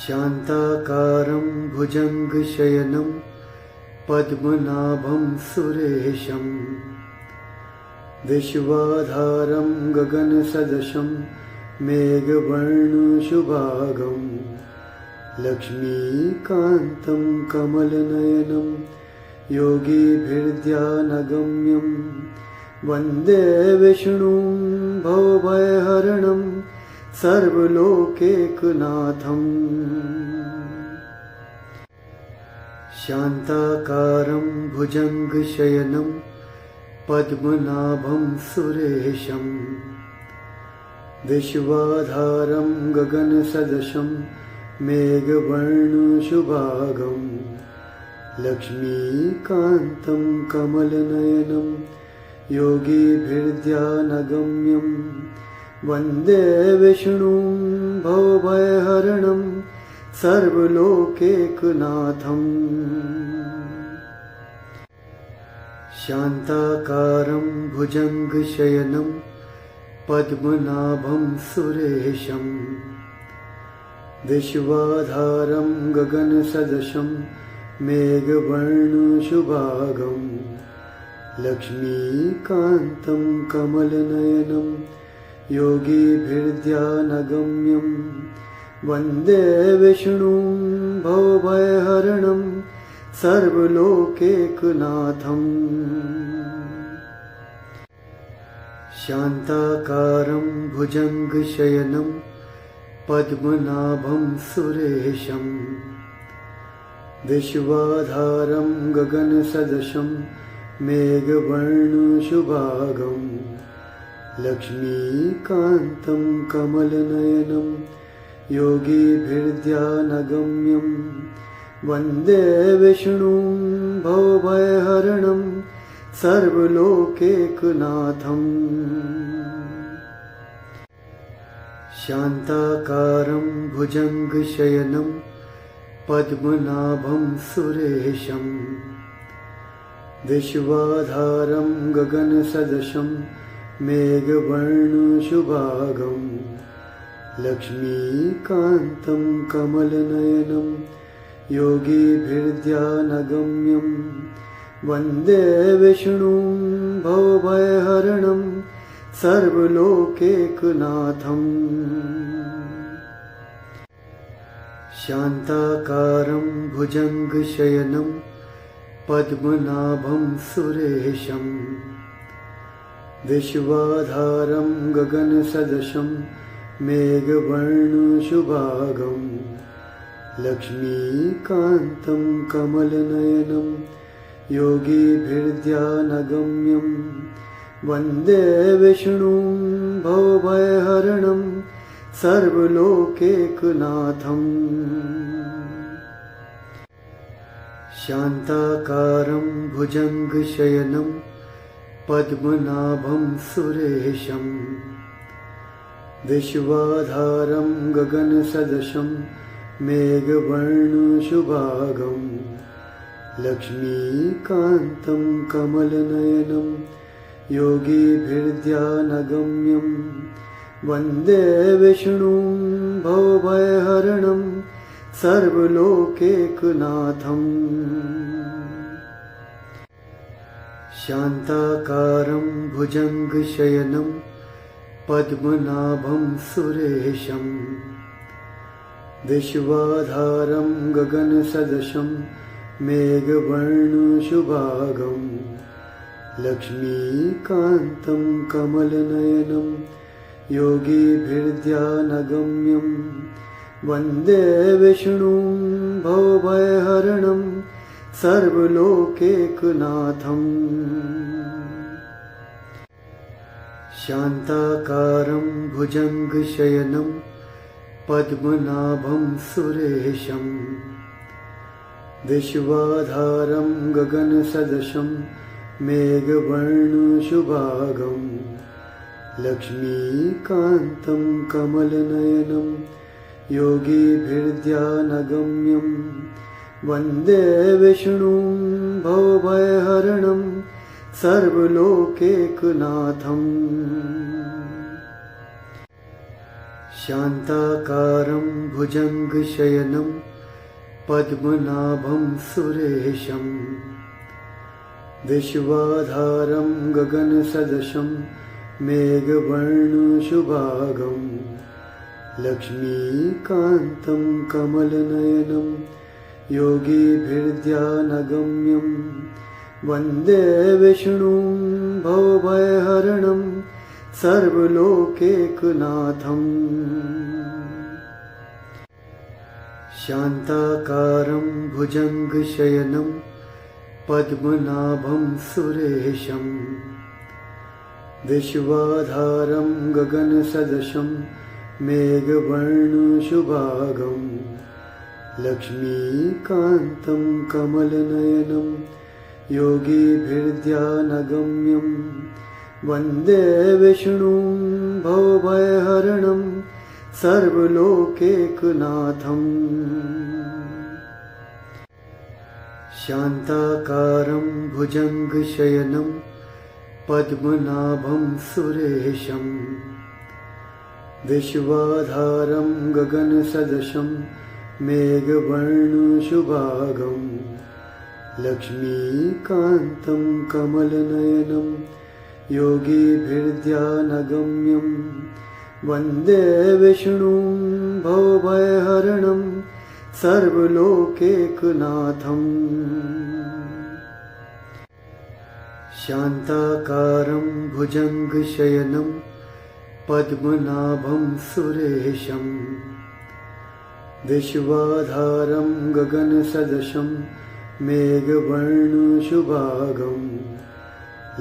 शान्ताकारं भुजङ्गशयनं पद्मनाभं सुरेशं विश्वाधारं गगनसदृशं मेघवर्णशुभांगं लक्ष्मीकान्तं कमलनयनं योगिभिर्ध्यानगम्यं वन्दे विष्णुं भवभयहरणं सर्वलोकैकनाथम् शान्ताकारं भुजङ्गशयनं पद्मनाभं सुरेशं विश्वाधारं गगनसदृशं मेघवर्णशुभांगं लक्ष्मीकान्तं कमलनयनं योगिभिर्ध्यानगम्यं वन्दे विष्णुं भवभयहरणं सर्वलोकैकनाथम्। शान्ताकारं भुजङ्गशयनं पद्मनाभं सुरेशं विश्वाधारं गगनसदृशं मेघवर्णशुभांगं लक्ष्मीकान्तं कमलनयनं योगिभिर्ध्यानगम्यं वन्दे विष्णुं भवभयहरणं सर्वलोकैकनाथम्। शान्ताकारं भुजङ्गशयनं पद्मनाभं सुरेशं विश्वाधारं गगनसदृशं मेघवर्णशुभांगं लक्ष्मीकान्तं कमलनयनं योगिभिर्ध्यानगम्यं वन्दे विष्णुं भवभयहरणं सर्वलोकैकनाथम्। शान्ताकारं भुजङ्गशयनं पद्मनाभं सुरेशं विश्वाधारं गगनसदृशं मेघवर्णशुभांगं लक्ष्मीकान्तं कमलनयनं योगिभिर्ध्यानगम्यं वन्दे विष्णुं भवभयहरणं सर्वलोकैकनाथम्। शान्ताकारं भुजङ्गशयनं पद्मनाभं सुरेशं विश्वाधारं गगनसदृशं मेघवर्णशुभांगं लक्ष्मीकान्तं कमलनयनं योगिभिर्ध्यानगम्यं वन्दे विष्णुं भवभयहरणं सर्वलोकैकनाथम्। शान्ताकारं भुजङ्गशयनं पद्मनाभं सुरेशं विश्वाधारं गगनसदृशं मेघवर्णशुभांगं लक्ष्मीकान्तं कमलनयनं योगिभिर्ध्यानगम्यं वन्दे विष्णुं भवभयहरणं सर्वलोकैकनाथम्। शान्ताकारं भुजङ्गशयनं पद्मनाभं सुरेशं विश्वाधारं गगनसदृशं मेघवर्णशुभांगं लक्ष्मीकान्तं कमलनयनं योगिभिर्ध्यानगम्यं वन्दे विष्णुं भवभयहरणं सर्वलोकैकनाथम्। शान्ताकारं भुजङ्गशयनं पद्मनाभं सुरेशं विश्वाधारं गगनसदृशं मेघवर्णशुभांगं लक्ष्मीकान्तं कमलनयनं योगिभिर्ध्यानगम्यं वन्दे विष्णुं भवभयहरणं सर्वलोकैकनाथम्। शान्ताकारं भुजङ्गशयनं पद्मनाभं सुरेशं विश्वाधारं गगनसदृशं मेघवर्णशुभांगं लक्ष्मीकान्तं कमलनयनं योगिभिर्ध्यानगम्यं वन्दे विष्णुं भवभयहरणं सर्वलोकैकनाथम्। शान्ताकारं भुजङ्गशयनं पद्मनाभं सुरेशं विश्वाधारं गगनसदृशं मेघवर्णशुभांगं लक्ष्मीकान्तं कमलनयनं योगिभिर्ध्यानगम्यं वन्दे विष्णुं भवभयहरणं सर्वलोकैकनाथम् शान्ताकारं भुजङ्गशयनं पद्मनाभं सुरेशं विश्वाधारं गगनसदृशं मेघवर्णशुभांगं लक्ष्मीकान्तं कमलनयनं योगिभिर्ध्यानगम्यं वन्दे विष्णुं भवभयहरणं सर्वलोकैकनाथम् शान्ताकारं भुजङ्गशयनं पद्मनाभं सुरेशं विश्वाधारं गगनसदृशं मेघवर्णशुभांगं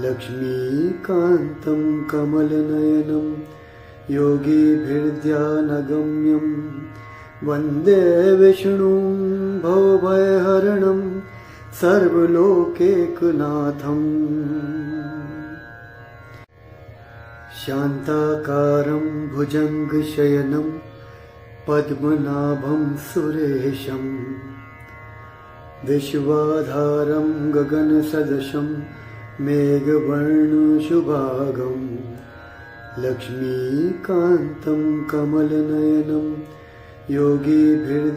लक्ष्मीकान्तं कमलनयनं योगिभिर्ध्यानगम्यं वन्दे विष्णुं भवभयहरणं सर्वलोकैकनाथम् शान्ताकारं भुजङ्गशयनं पद्मनाभं सुरेशं विश्वाधारं गगनसदृशं मेघवर्णशुभांगं लक्ष्मीकान्तं कमलनयनं योगिभिर्ध्यानगम्यं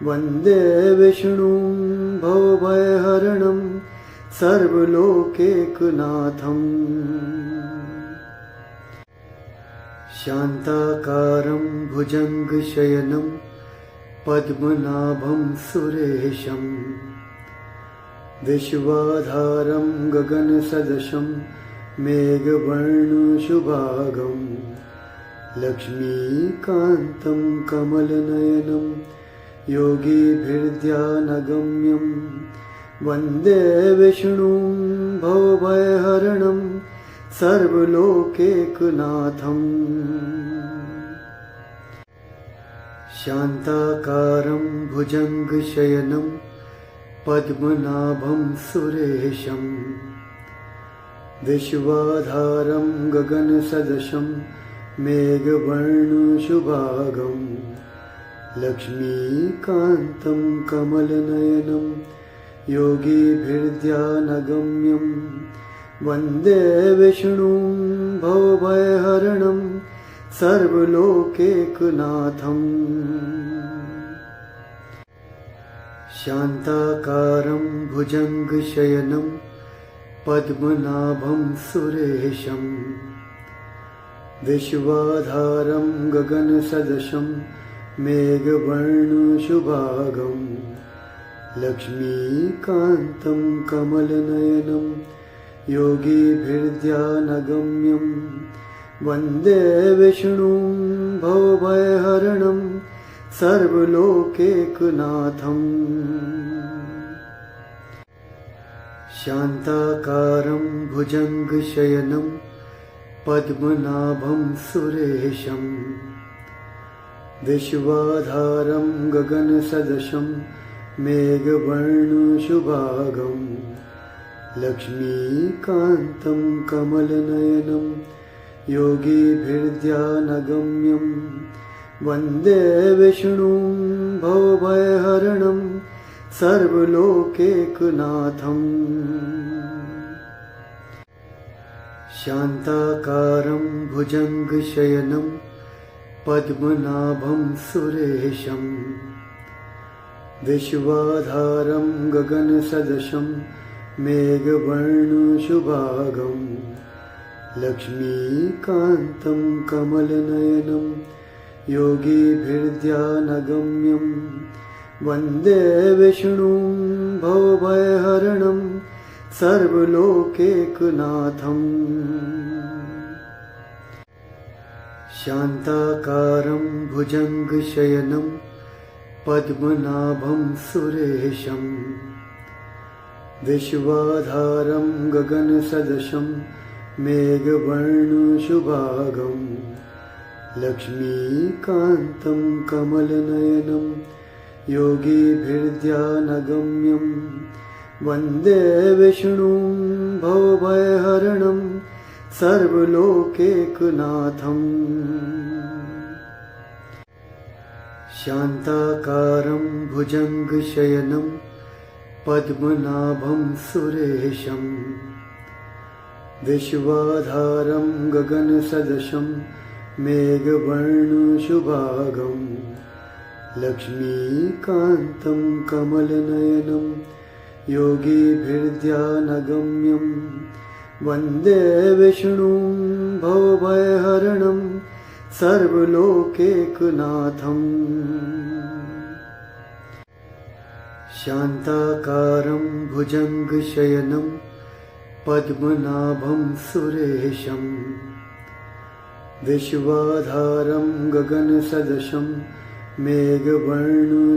वन्दे विष्णुं भवभयहरणं सर्वलोकैकनाथम् शान्ताकारं भुजङ्गशयनं पद्मनाभं सुरेशं विश्वाधारं गगनसदृशं मेघवर्णशुभांगं लक्ष्मीकान्तं कमलनयनं योगिभिर्ध्यानगम्यं वन्दे विष्णुं भवभयहरणं सर्वलोकैकनाथम् शान्ताकारं भुजङ्गशयनं पद्मनाभं सुरेशं विश्वाधारं गगनसदृशं मेघवर्णशुभांगं लक्ष्मीकान्तं कमलनयनं योगिभिर्ध्यानगम्यं वन्दे विष्णुं भवभयहरणं सर्वलोकैकनाथम् शान्ताकारं भुजङ्गशयनं पद्मनाभं सुरेशं विश्वाधारं गगनसदृशं मेघवर्णशुभांगं लक्ष्मीकान्तं कमलनयनं योगिभिर्ध्यानगम्यं वन्दे विष्णुं भवभयहरणं सर्वलोकैकनाथम् शान्ताकारं भुजङ्गशयनं पद्मनाभं सुरेशं विश्वाधारं गगनसदृशं मेघवर्णशुभांगं लक्ष्मीकान्तं कमलनयनं योगिभिर्ध्यानगम्यं वन्दे विष्णुं भवभयहरणं सर्वलोकैकनाथम् शान्ताकारं भुजङ्गशयनं पद्मनाभं सुरेशं विश्वाधारं गगनसदृशं मेघवर्णशुभांगं लक्ष्मीकान्तं कमलनयनं योगिभिर्ध्यानगम्यं वन्दे विष्णुं भवभयहरणं सर्वलोकैकनाथम् शान्ताकारं भुजङ्गशयनं पद्मनाभं सुरेशं विश्वाधारं गगनसदृशं मेघवर्णशुभांगं लक्ष्मीकान्तं कमलनयनं योगिभिर्ध्यानगम्यं वन्दे विष्णुं भवभयहरणं सर्वलोकैकनाथम् शान्ताकारं भुजङ्गशयनं पद्मनाभं सुरेशं विश्वाधारं गगनसदृशं मेघवर्णशुभांगं लक्ष्मीकान्तं कमलनयनं योगिभिर्ध्यानगम्यं वन्दे विष्णुं भवभयहरणं सर्वलोकैकनाथम् शान्ताकारं भुजङ्गशयनं पद्मनाभं सुरेशं विश्वाधारं गगनसदृशं मेघवर्णशुभांगं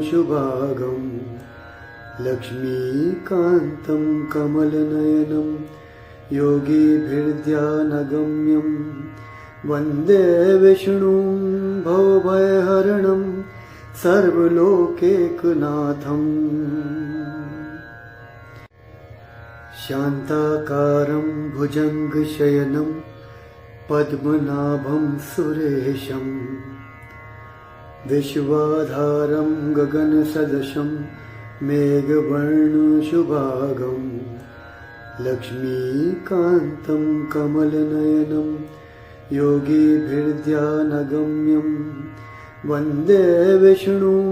लक्ष्मीकान्तं कमलनयनं योगिभिर्ध्यानगम्यं वन्दे विष्णुं भवभयहरणं सर्वलोकैकनाथम् शान्ताकारं भुजङ्गशयनं पद्मनाभं सुरेशं विश्वाधारं गगनसदृशं मेघवर्णशुभांगं लक्ष्मीकान्तं कमलनयनं योगिभिर्ध्यानगम्यं वन्दे विष्णुं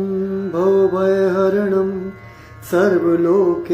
भवभयहरणं सर्वलोकैकनाथम्